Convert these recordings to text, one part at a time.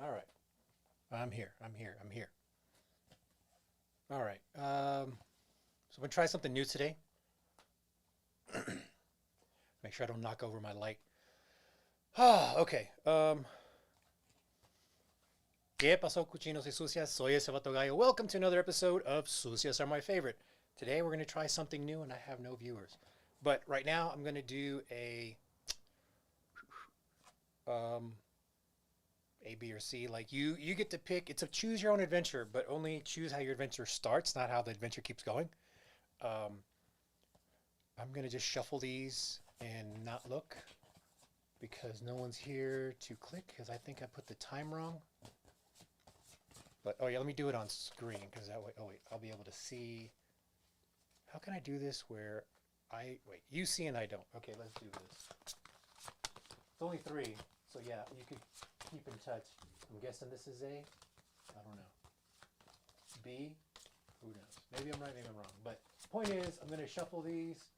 All right. I'm here. I'm here. I'm here. All right. So I'm gonna try something new today. Make sure I don't knock over my light. Okay. ¿Qué pasó, cochinos y sucias? Soy ese vato gallo. Welcome to another episode of Sucias Are My Favorite. Today we're gonna try something new, and I have no viewers. But right now I'm gonna do um, A, B, or C. Like you get to pick. It's a choose your own adventure, but only choose how your adventure starts, not how the adventure keeps going. Um, I'm gonna just shuffle these and not look because no one's here to click because I think I put the time wrong. But oh yeah, let me do it on screen because that way. Oh wait, I'll be able to see. How can I do this where I wait? You see and I don't. Okay, let's do this. It's only three, so yeah, you could keep in touch. I'm guessing this is A. I don't know. B. Who knows? Maybe I'm right, maybe I'm wrong. But point is, I'm gonna shuffle these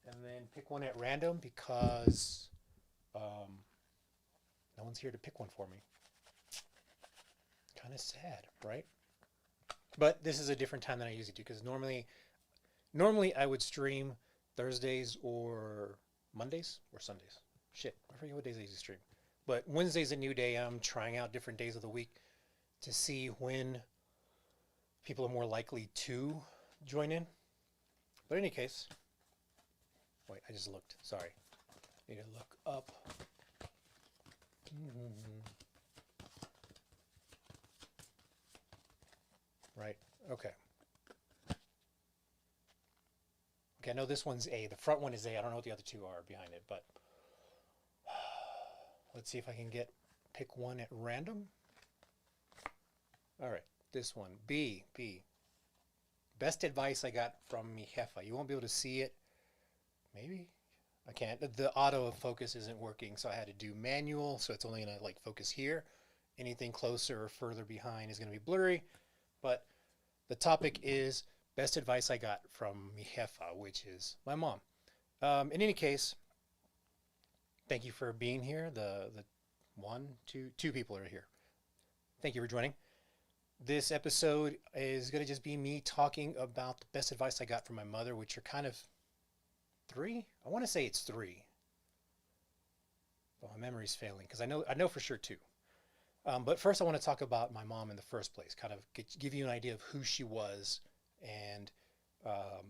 and then pick one at random because um, no one's here to pick one for me. Kind of sad, right? But this is a different time than I usually do because normally I would stream Thursdays or Mondays or Sundays. Shit, I forget what days I usually stream. But Wednesday's a new day. I'm trying out different days of the week to see when people are more likely to join in. But in any case, wait, I just looked. Sorry. Need to look up. Right. Okay. Okay, I know this one's A. The front one is A. I don't know what the other two are behind it, but let's see if I can pick one at random. All right, this one, B, B. Best advice I got from mi jefa. You won't be able to see it. Maybe I can't. The auto focus isn't working, so I had to do manual. So it's only gonna like focus here. Anything closer or further behind is gonna be blurry. But the topic is best advice I got from mi jefa, which is my mom. In any case, thank you for being here. The one, two people are here. Thank you for joining. This episode is going to just be me talking about the best advice I got from my mother, which are kind of three. I want to say it's three, but my memory's failing because I know for sure two. But first, I want to talk about my mom in the first place, kind of give you an idea of who she was and um,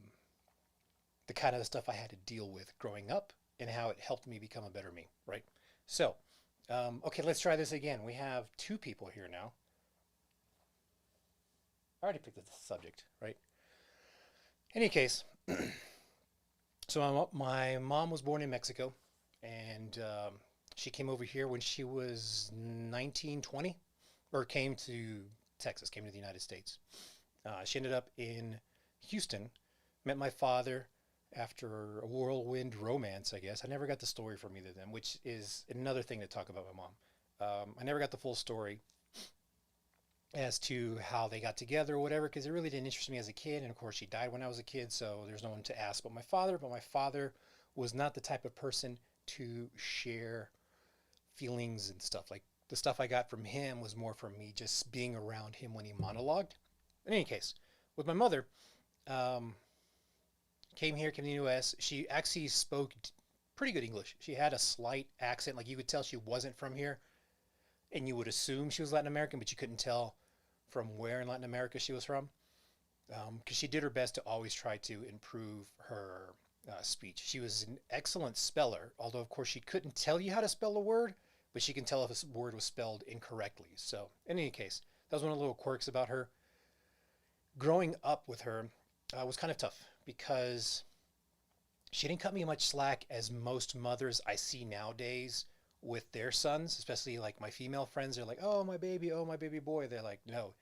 the kind of stuff I had to deal with growing up and how it helped me become a better me, right? So, okay, let's try this again. We have two people here now. I already picked the subject, right? In any case, so my mom was born in Mexico, and she came over here when she was 19, 20, or came to Texas, came to the United States. She ended up in Houston, met my father after a whirlwind romance, I guess. I never got the story from either of them, which is another thing to talk about my mom. I never got the full story as to how they got together or whatever, because it really didn't interest me as a kid. And of course, she died when I was a kid, so there's no one to ask but my father. But my father was not the type of person to share feelings and stuff. Like the stuff I got from him was more from me just being around him when he monologued. In any case, with my mother, um, came to the US. She actually spoke pretty good English. She had a slight accent, like you could tell she wasn't from here, and you would assume she was Latin American, but you couldn't tell from where in Latin America she was from. Because she did her best to always try to improve her speech. She was an excellent speller, although of course she couldn't tell you how to spell a word, but she can tell if a word was spelled incorrectly. So in any case, that was one of the little quirks about her. Growing up with her was kind of tough because she didn't cut me much slack as most mothers I see nowadays with their sons, especially like my female friends. They're like, oh my baby boy. They're like, no,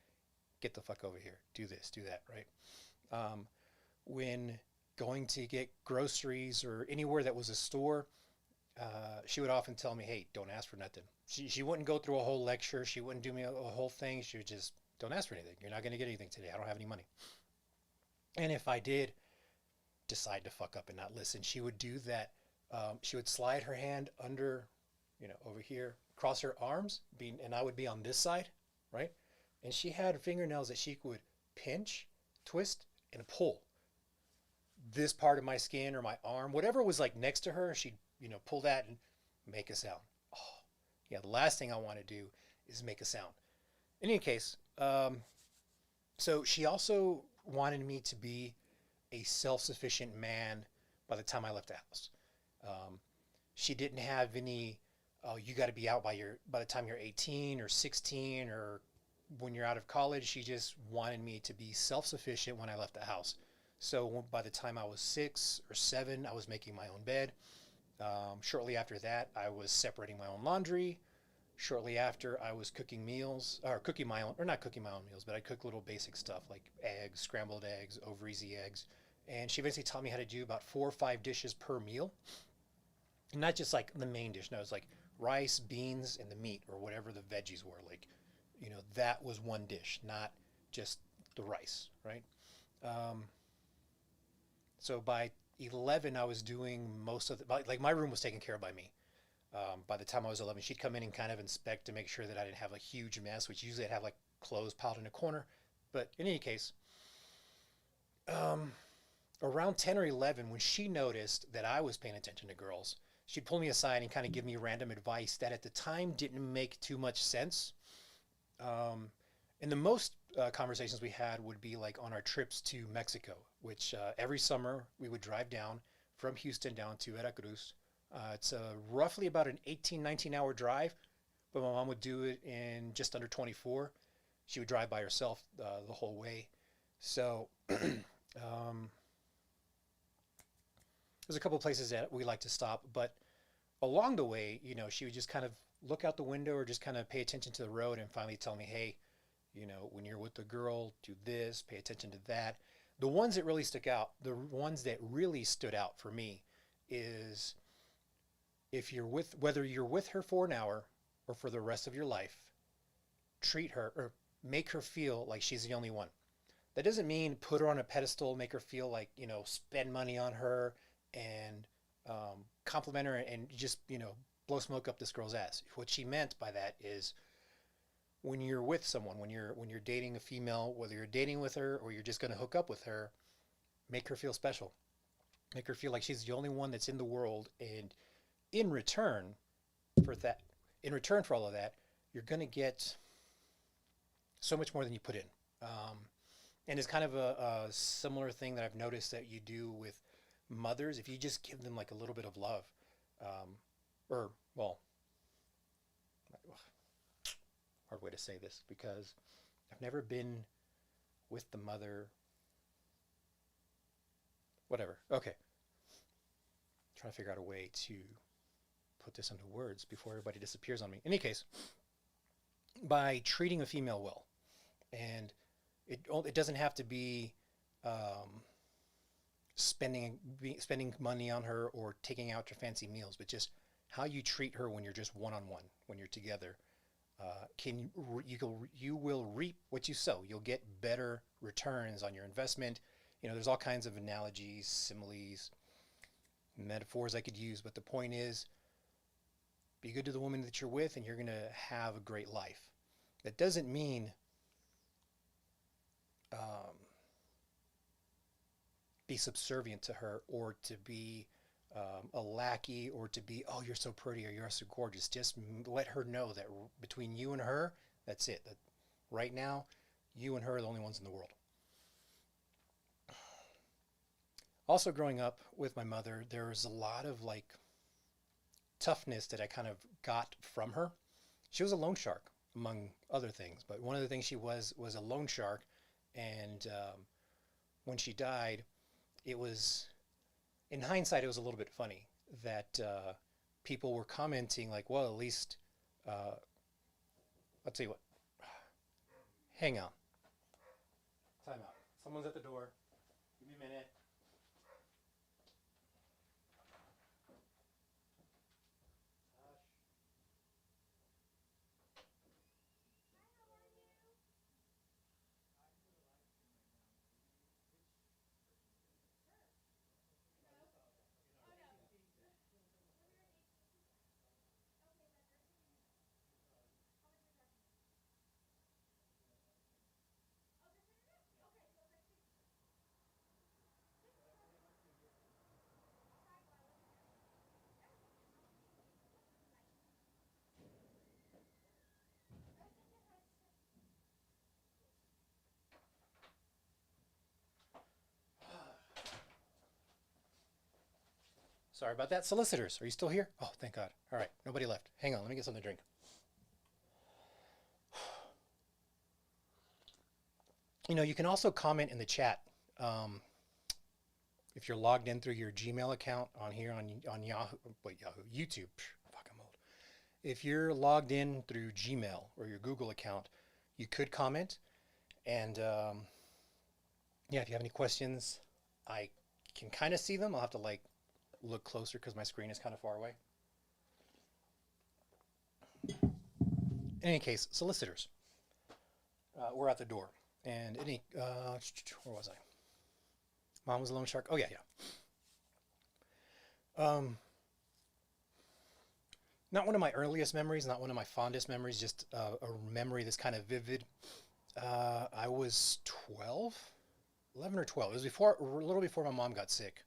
get the fuck over here. Do this, do that, right? When going to get groceries or anywhere that was a store, she would often tell me, hey, don't ask for nothing. She wouldn't go through a whole lecture. She wouldn't do me a whole thing. She would just, don't ask for anything. You're not going to get anything today. I don't have any money. And if I did decide to fuck up and not listen, she would do that. She would slide her hand under, over here, cross her arms, being, and I would be on this side, right? And she had fingernails that she would pinch, twist, and pull this part of my skin or my arm, whatever was like next to her. She'd, pull that and make a sound. Oh, yeah. The last thing I want to do is make a sound. In any case, so she also wanted me to be a self-sufficient man by the time I left the house. Um, she didn't have any, oh, you got to be out by the time you're 18 or 16 or when you're out of college. She just wanted me to be self-sufficient when I left the house. So by the time I was 6 or 7, I was making my own bed. Shortly after that, I was separating my own laundry. Shortly after, I was cooking meals, or cooking my own, or not cooking my own meals, but I cook little basic stuff like eggs, scrambled eggs, over easy eggs. And she basically taught me how to do about 4 or 5 dishes per meal. And not just like the main dish. No, it was like rice, beans, and the meat, or whatever the veggies were. Like, that was one dish, not just the rice, right? Um, so by 11, I was doing most of the, like my room was taken care of by me. By the time I was 11, she'd come in and kind of inspect to make sure that I didn't have a huge mess, which usually I'd have like clothes piled in a corner. But in any case, um, around 10 or 11, when she noticed that I was paying attention to girls, she'd pull me aside and kind of give me random advice that at the time didn't make too much sense. Um, and the most conversations we had would be like on our trips to Mexico, which every summer we would drive down from Houston down to Veracruz. It's roughly about an 18, 19-hour drive, but my mom would do it in just under 24. She would drive by herself the whole way. So there's a couple of places that we like to stop, but along the way, she would just kind of look out the window or just kind of pay attention to the road and finally tell me, hey, when you're with the girl, do this, pay attention to that. The ones that really stick out, the ones that really stood out for me is if you're with, whether you're with her for an hour or for the rest of your life, treat her or make her feel like she's the only one. That doesn't mean put her on a pedestal, make her feel like, spend money on her and compliment her and just, blow smoke up this girl's ass. What she meant by that is when you're with someone, when you're dating a female, whether you're dating with her or you're just going to hook up with her, make her feel special. Make her feel like she's the only one that's in the world. And in return for that, in return for all of that, you're going to get so much more than you put in. Um, and it's kind of a similar thing that I've noticed that you do with mothers. If you just give them like a little bit of love, um, or well, hard way to say this because I've never been with the mother. Whatever. Okay. Trying to figure out a way to put this into words before everybody disappears on me. In any case, by treating a female well, and it doesn't have to be um, spending money on her or taking out to fancy meals, but just how you treat her when you're just one on one, when you're together. Can you will reap what you sow. You'll get better returns on your investment. There's all kinds of analogies, similes, metaphors I could use, but the point is, be good to the woman that you're with, and you're gonna have a great life. That doesn't mean um, be subservient to her or to be a lackey or to be, oh, you're so pretty or you're so gorgeous. Just let her know that between you and her, that's it. That right now, you and her are the only ones in the world. Also, growing up with my mother, there was a lot of like toughness that I kind of got from her. She was a loan shark, among other things, but one of the things she was a loan shark. And when she died, it was, in hindsight, it was a little bit funny that people were commenting like, well, at least, uh, I'll tell you what, hang on, time out. Someone's at the door. Give me a minute. Sorry about that. Solicitors, are you still here? Oh, thank God. All right, nobody left. Hang on, let me get something to drink. You know, you can also comment in the chat. Um, if you're logged in through your Gmail account on here on Yahoo, wait, Yahoo, YouTube. Fuck, I'm old. If you're logged in through Gmail or your Google account, you could comment. And yeah, if you have any questions, I can kind of see them. I'll have to like look closer because my screen is kind of far away. In any case, solicitors were at the door, and where was I? Mom was a loan shark. Oh yeah, yeah. Not one of my earliest memories, not one of my fondest memories, just a memory that's kind of vivid. I was 12, 11 or 12. It was before, a little before my mom got sick.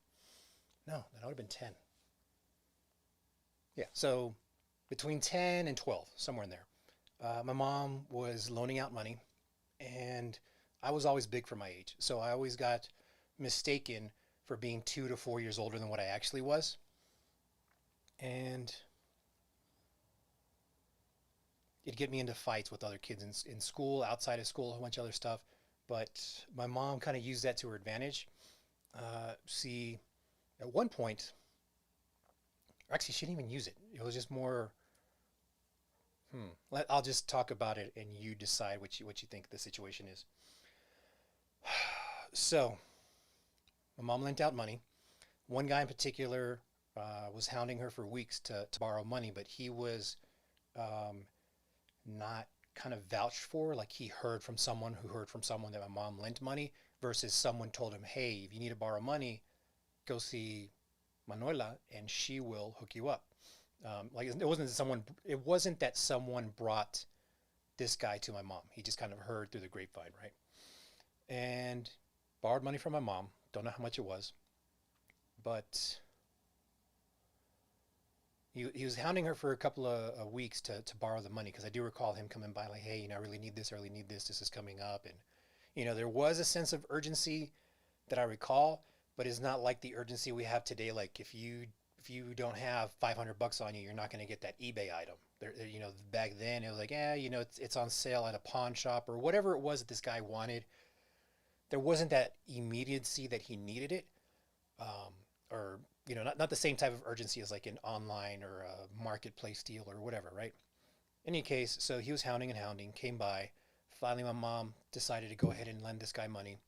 No, that would have been 10. Yeah, so between 10 and 12, somewhere in there. My mom was loaning out money, and I was always big for my age. So I always got mistaken for being 2 to 4 years older than what I actually was. And it'd get me into fights with other kids in school, outside of school, a whole bunch of other stuff. But my mom kind of used that to her advantage. See, at one point, actually, she didn't even use it. It was just more, I'll just talk about it and you decide what you think the situation is. So, my mom lent out money. One guy in particular was hounding her for weeks to borrow money, but he was um, not kind of vouched for. Like he heard from someone who heard from someone that my mom lent money versus someone told him, hey, if you need to borrow money, go see Manuela and she will hook you up. Like it wasn't that someone brought this guy to my mom. He just kind of heard through the grapevine, right? And borrowed money from my mom. Don't know how much it was, but he was hounding her for a couple of weeks to borrow the money because I do recall him coming by like, hey, you know, I really need this, I really need this, this is coming up. And, you know, there was a sense of urgency that I recall, but it's not like the urgency we have today. Like if you don't have 500 bucks on you, you're not going to get that eBay item. You know, back then it was like, yeah, you know, it's on sale at a pawn shop or whatever it was that this guy wanted. There wasn't that immediacy that he needed it, or you know, not the same type of urgency as like an online or a marketplace deal or whatever, right? In any case, so he was hounding and hounding, came by. Finally, my mom decided to go ahead and lend this guy money.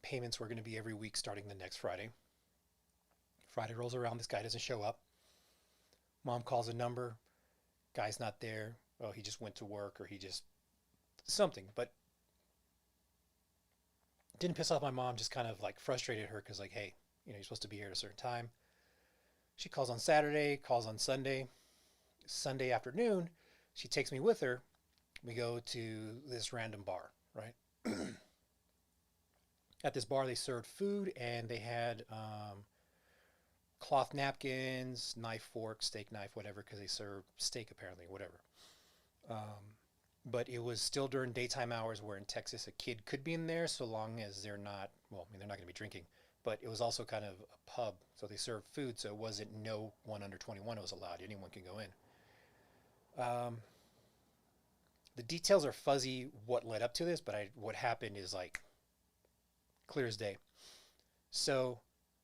Payments were going to be every week starting the next Friday. Friday rolls around, this guy doesn't show up. Mom calls a number, guy's not there. Oh, he just went to work or he just something. But didn't piss off my mom, just kind of like frustrated her because like, hey, you know, you're supposed to be here at a certain time. She calls on Saturday, calls on Sunday. Sunday afternoon, she takes me with her. We go to this random bar, right? At this bar, they served food and they had cloth napkins, knife, fork, steak knife, whatever, because they served steak apparently, whatever. But it was still during daytime hours where in Texas a kid could be in there so long as they're not, well, I mean, they're not going to be drinking, but it was also kind of a pub. So they served food. So it wasn't no one under 21 was allowed. Anyone can go in. The details are fuzzy what led up to this, but what happened is like clear as day. So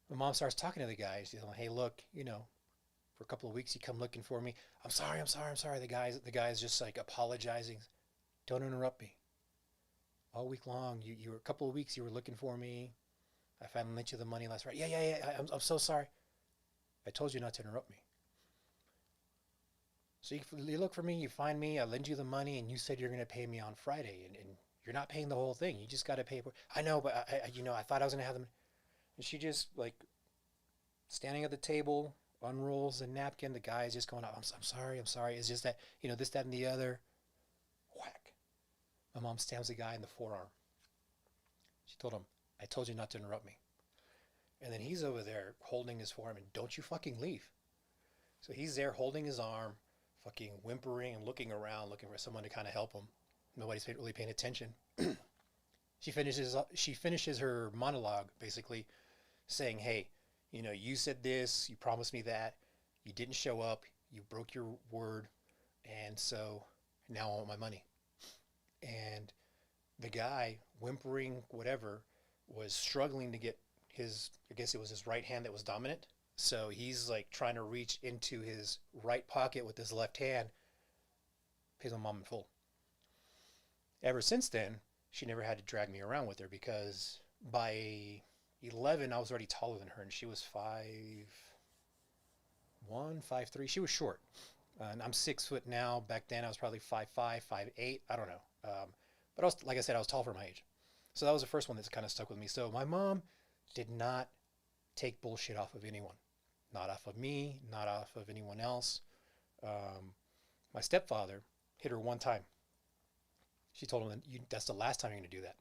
my mom starts talking to the guy. She's like, hey, look, you know, for a couple of weeks you come looking for me. I'm sorry. The guy's just like apologizing. Don't interrupt me. All week long, you were a couple of weeks you were looking for me. I finally lent you the money last Friday. Yeah. I'm so sorry. I told you not to interrupt me. So you look for me, you find me, I lend you the money, and you said you're going to pay me on Friday, and you're not paying the whole thing. You just got to pay for it. I know, but I thought I was going to have them. And she just like standing at the table, unrolls a napkin. The guy is just going, I'm sorry. It's just that, you know, this, that, and the other. Whack. My mom stabs the guy in the forearm. She told him, I told you not to interrupt me. And then he's over there holding his forearm and don't you fucking leave. So he's there holding his arm, fucking whimpering and looking around, looking for someone to kind of help him. Nobody's really paying attention. She finishes her monologue basically saying, hey, You know, you said this, you promised me that, you didn't show up, you broke your word, and so now I want my money. And the guy, whimpering, whatever, was struggling to get his, I guess it was his right hand that was dominant. So he's like trying to reach into his right pocket with his left hand, pays my mom in full. Ever since then, she never had to drag me around with her because by 11, I was already taller than her, and she was 5'1", 5'3". She was short. And I'm 6 foot now. Back then, I was probably 5'5", 5'8". I don't know. But I was, like I said, I was tall for my age. So that was the first one that's kind of stuck with me. So my mom did not take bullshit off of anyone. Not off of me, not off of anyone else. Um, my stepfather hit her one time. She told him that's the last time you're going to do that.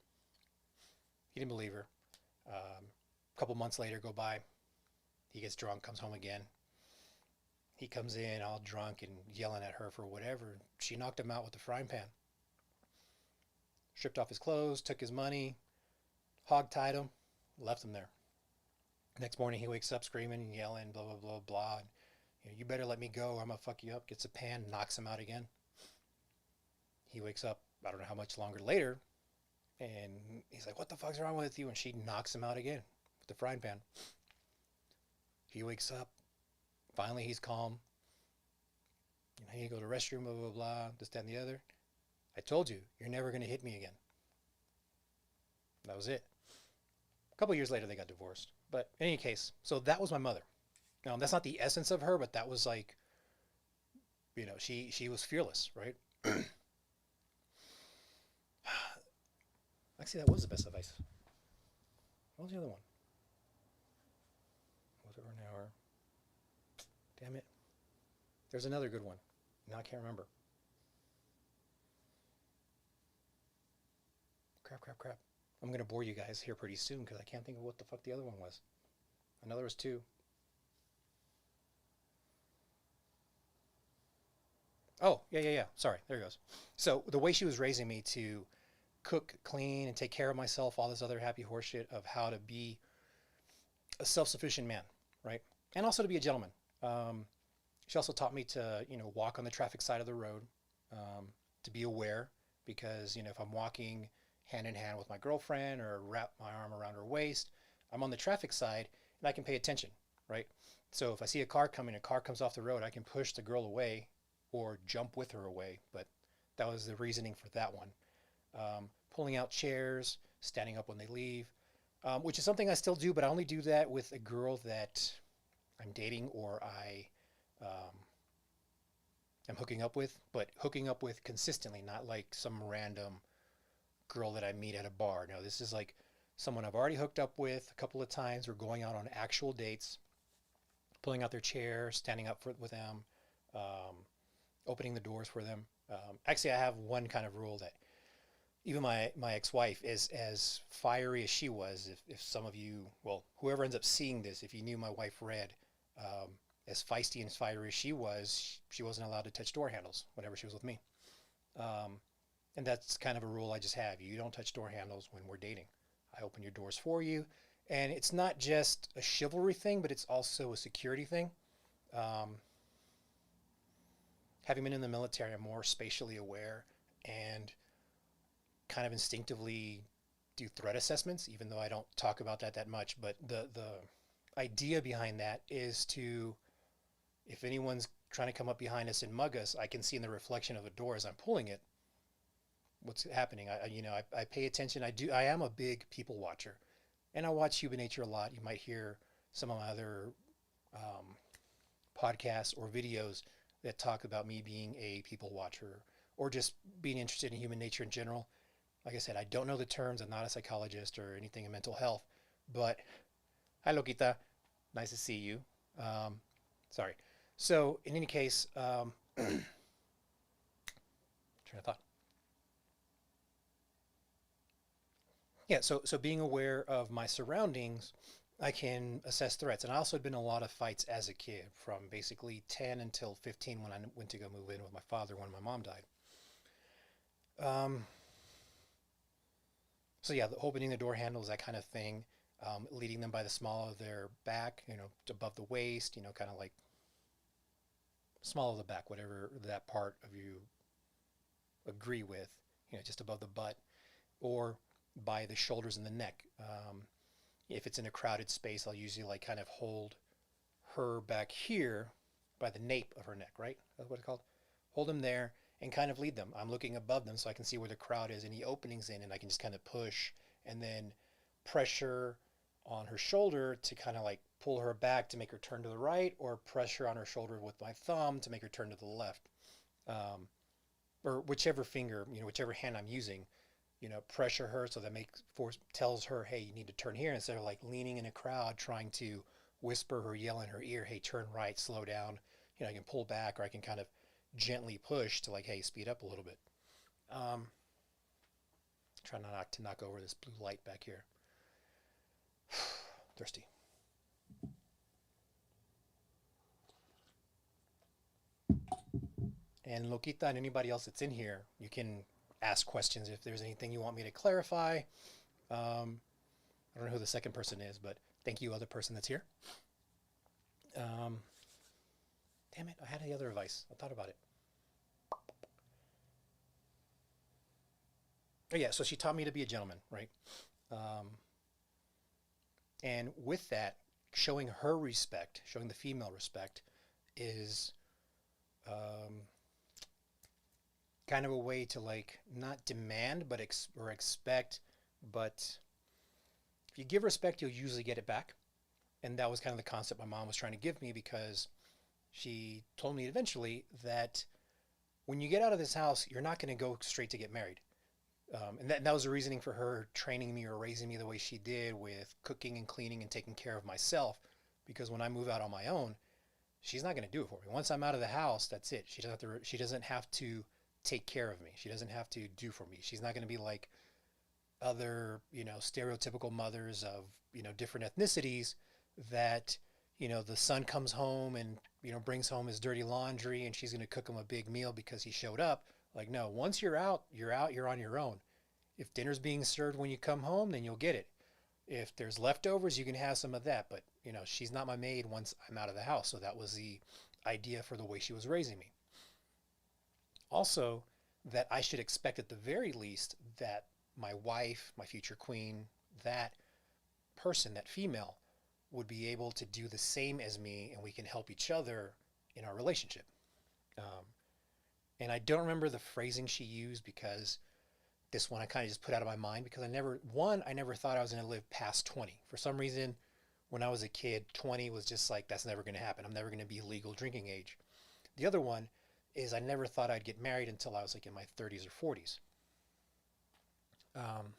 He didn't believe her. A couple months later go by. He gets drunk, comes home again. He comes in all drunk and yelling at her for whatever. She knocked him out with the frying pan. Stripped off his clothes, took his money, hog-tied him, left him there. Next morning he wakes up screaming and yelling, blah, blah, blah, blah. And, you better let me go or I'm going to fuck you up. Gets a pan, knocks him out again. He wakes up, I don't know how much longer later, and he's like, what the fuck's wrong with you? And she knocks him out again with the frying pan. He wakes up. Finally, he's calm. He go to the restroom, blah, blah, blah, this, that, and the other. I told you, you're never going to hit me again. That was it. A couple years later, they got divorced. But in any case, so that was my mother. Now, that's not the essence of her, but that was like, she was fearless, right? Actually, that was the best advice. What was the other one? Was it an hour? Damn it. There's another good one. Now I can't remember. Crap. I'm going to bore you guys here pretty soon because I can't think of what the fuck the other one was. I know there was two. Oh, yeah. Sorry, there it goes. So the way she was raising me to cook, clean, and take care of myself, all this other happy horseshit of how to be a self-sufficient man, right? And also to be a gentleman. She also taught me to, walk on the traffic side of the road, to be aware because, if I'm walking hand in hand with my girlfriend or wrap my arm around her waist, I'm on the traffic side and I can pay attention, right? So if I see a car coming, a car comes off the road, I can push the girl away or jump with her away. But that was the reasoning for that one. Pulling out chairs, standing up when they leave, which is something I still do, but I only do that with a girl that I'm dating or I am hooking up with, but hooking up with consistently, not like some random girl that I meet at a bar. No, this is like someone I've already hooked up with a couple of times. We're going out on actual dates, pulling out their chair, standing up with them, um, opening the doors for them. Actually, I have one kind of rule that even my ex-wife, is as fiery as she was, if some of you, well, whoever ends up seeing this, if you knew my wife Red, um, as feisty and as fiery as she wasn't allowed to touch door handles whenever she was with me. Um, and that's kind of a rule I just have. You don't touch door handles when we're dating. I open your doors for you. And it's not just a chivalry thing, but it's also a security thing. Um, Having been in the military, I'm more spatially aware and kind of instinctively do threat assessments, even though I don't talk about that much. But the idea behind that is to, if anyone's trying to come up behind us and mug us, I can see in the reflection of the door as I'm pulling it what's happening. I pay attention. I am a big people watcher, and I watch Human Nature a lot. You might hear some of my other um, podcasts or videos that talk about me being a people watcher or just being interested in human nature in general. Like I said, I don't know the terms. I'm not a psychologist or anything in mental health, but hi, Lokita. Nice to see you. Sorry. So in any case, train of thought. Yeah, so being aware of my surroundings, I can assess threats. And I also had been in a lot of fights as a kid, from basically 10 until 15 when I went to go move in with my father when my mom died. Um, so yeah, the opening the door handles, that kind of thing. leading them by the small of their back, above the waist, kind of like small of the back, whatever that part of you agree with, just above the butt, or by the shoulders and the neck. If it's in a crowded space, I'll usually like kind of hold her back here by the nape of her neck, right? That's what it's called. Hold them there and kind of lead them. I'm looking above them so I can see where the crowd is, any openings in, and I can just kind of push and then pressure on her shoulder to kind of like pull her back to make her turn to the right, or pressure on her shoulder with my thumb to make her turn to the left. Um, or whichever finger, whichever hand I'm using, pressure her so that makes force tells her, hey, you need to turn here, instead of like leaning in a crowd trying to whisper or yell in her ear, hey, turn right, slow down. I can pull back, or I can kind of gently push to like, hey, speed up a little bit. Um, Try not to knock over this blue light back here. Thirsty. And Lokita and anybody else that's in here, you can ask questions if there's anything you want me to clarify. I don't know who the second person is, but thank you, other person that's here. Damn it, I had the other advice. I thought about it. Oh yeah, so she taught me to be a gentleman, right? Um, and with that, showing her respect, showing the female respect, is um, kind of a way to like not demand, but or expect. But if you give respect, you'll usually get it back. And that was kind of the concept my mom was trying to give me, because she told me eventually that when you get out of this house, you're not going to go straight to get married. And that was the reasoning for her training me or raising me the way she did, with cooking and cleaning and taking care of myself. Because when I move out on my own, she's not going to do it for me. Once I'm out of the house, that's it. She doesn't have to take care of me. She doesn't have to do for me. She's not going to be like other, stereotypical mothers of, different ethnicities that, the son comes home and, brings home his dirty laundry, and she's going to cook him a big meal because he showed up. Like, no, once you're out, you're on your own. If dinner's being served when you come home, then you'll get it. If there's leftovers, you can have some of that. But, she's not my maid once I'm out of the house. So that was the idea for the way she was raising me. Also, that I should expect at the very least that my wife, my future queen, that person, that female, would be able to do the same as me, and we can help each other in our relationship. Um, and I don't remember the phrasing she used, because this one I kind of just put out of my mind, because I never thought I was going to live past 20. For some reason, when I was a kid, 20 was just like, that's never going to happen. I'm never going to be legal drinking age. The other one is I never thought I'd get married until I was like in my 30s or 40s. Um,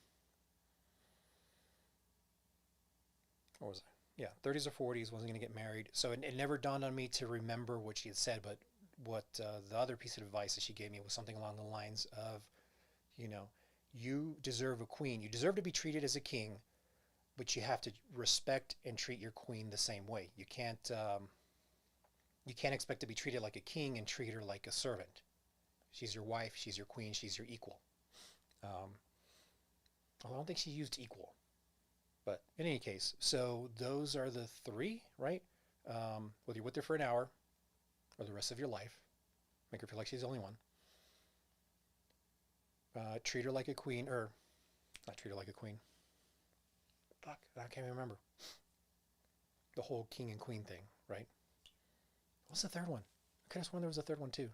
what was I? Yeah, 30s or 40s, wasn't going to get married. So it never dawned on me to remember what she had said, but what the other piece of advice that she gave me was something along the lines of, you know, you deserve a queen. You deserve to be treated as a king, but you have to respect and treat your queen the same way. You can't expect to be treated like a king and treat her like a servant. She's your wife. She's your queen. She's your equal. Um, I don't think she used equal, but in any case, so those are the three, right? Whether you're with her for an hour or the rest of your life, make her feel like she's the only one. Treat her like a queen, or not treat her like a queen. Fuck, I can't even remember the whole king and queen thing, right? What's the third one? I could have sworn there was a third one too.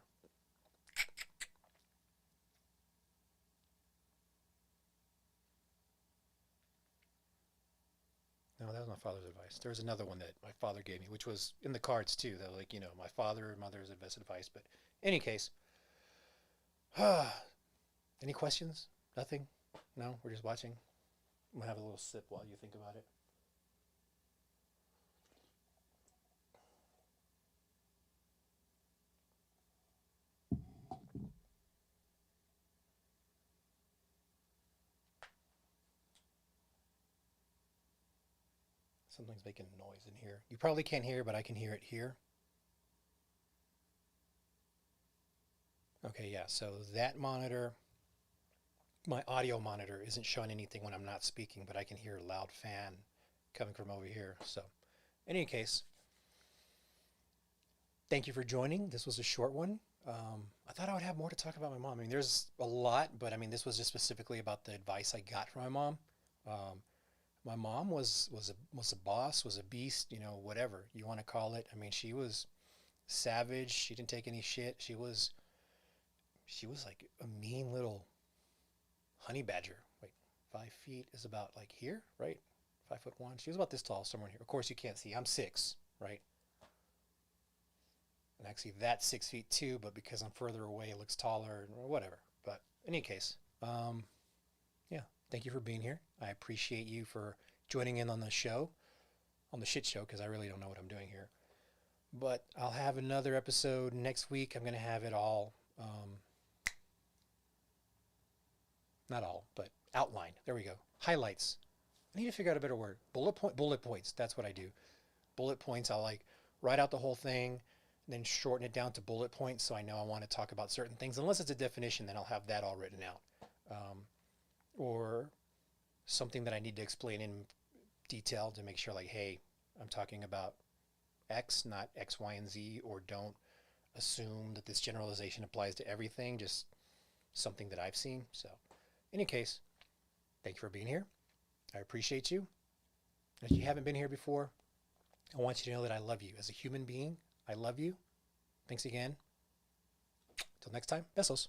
No, that was my father's advice. There was another one that my father gave me, which was in the cards too. That like, my father and mother's best advice. But in any case, any questions? Nothing? No, we're just watching. I'm gonna have a little sip while you think about it. Something's making noise in here. You probably can't hear, but I can hear it here. Okay, yeah. So that monitor, my audio monitor, isn't showing anything when I'm not speaking, but I can hear a loud fan coming from over here. So, in any case, thank you for joining. This was a short one. I thought I would have more to talk about my mom. I mean, there's a lot, but I mean, this was just specifically about the advice I got from my mom. Um, my mom was a boss, was a beast, you know, whatever you want to call it. I mean, she was savage. She didn't take any shit. She was like a mean little honey badger. Wait, 5 feet is about like here, right? 5'1". She was about this tall, somewhere here. Of course, you can't see. I'm 6, right? And actually, that's 6 feet too, but because I'm further away, it looks taller or whatever. But in any case, yeah, thank you for being here. I appreciate you for joining in on the show, on the shit show, because I really don't know what I'm doing here. But I'll have another episode next week. I'm going to have it all, not all, but outline. There we go. Highlights. I need to figure out a better word. Bullet points. That's what I do. Bullet points. I'll like write out the whole thing, then shorten it down to bullet points so I know I want to talk about certain things. Unless it's a definition, then I'll have that all written out. Or something that I need to explain in detail to make sure, like, hey, I'm talking about X, not X, Y, and Z, or don't assume that this generalization applies to everything, just something that I've seen. So, in any case, thank you for being here. I appreciate you. If you haven't been here before, I want you to know that I love you. As a human being, I love you. Thanks again. Till next time, besos.